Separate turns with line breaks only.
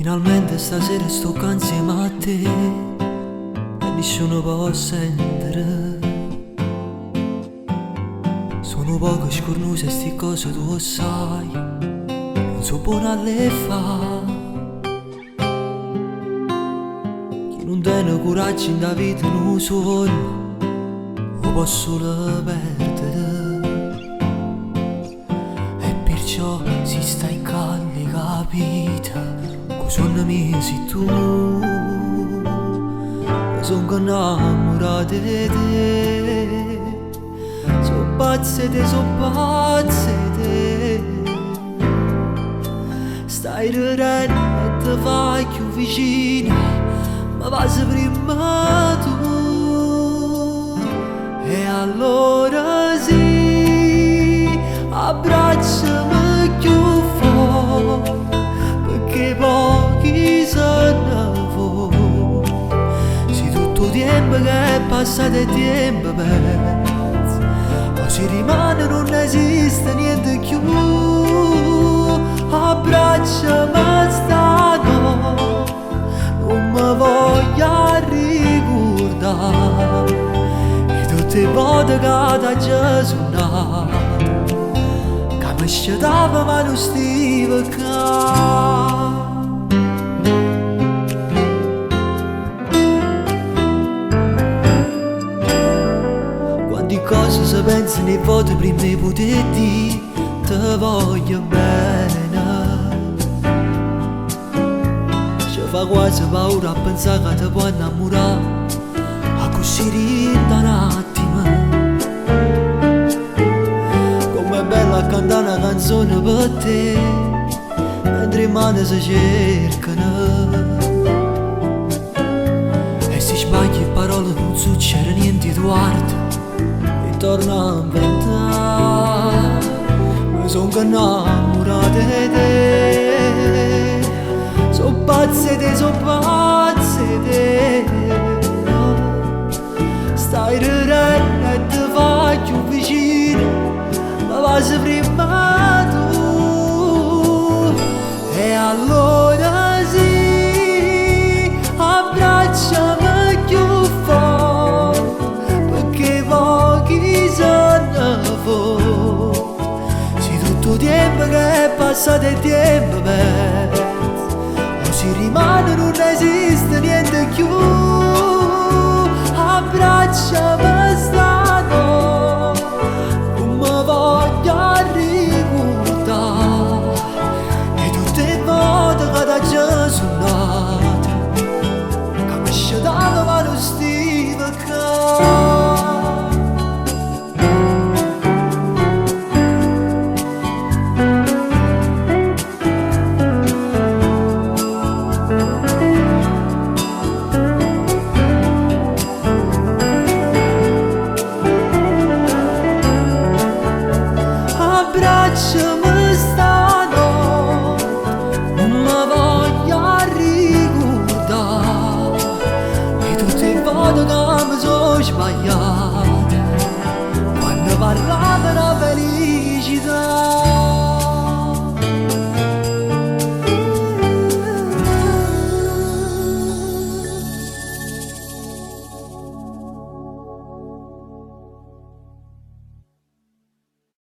Finalmente stasera sto qua insieme a te e nessuno può sentire. Sono poco scornuto e sti cose tu lo sai, non so buona a le fa. Chi non tiene coraggio in da vita non sogno, lo posso solo perdere. E perciò si sta in calli capita, sono mio sei tu, sono innamorato di te, sono pazze di te. Stai ridendo e ti fai più vicina, ma passi prima tu. E allora sì, abbracciami più forte, perché pochi sono voi. Se tutto il tempo che è passato è tempo perso, o se rimane non esiste niente più. Abbracciami stanotte, non mi voglio ricordare e tutte le volte che da Gesù nato, che mi sciatava ma non stiva qua. Quante cose si pensano e volte prima di poter dire ti voglio bene. Ci fa quasi paura a pensare che ti puoi innamorare, a così rinda un attimo. Com'è bella cantare una canzone per te, mentre le mani si cercano. E se sbagli parole non succede niente, tu guarda e torna a inventare. Mi sono innamorato di te, sono pazze di te. Stai ridendo e ti fai più vicino, ma passi prima tu. E allora sì, abbracciami più forte, perché pochi sono voi. Se tutto il tempo che è passato è tempo perso, o se rimane non esiste niente più. Abbracciami stanotte, non mi voglio ricordare e tutte le volte che da Gesù nato, che mi sciatava ma non stiva qua. Abbracciami stanotte, non mi voglio ricordare e tutte le volte che mi sono sbagliato, quando parlava la felicità.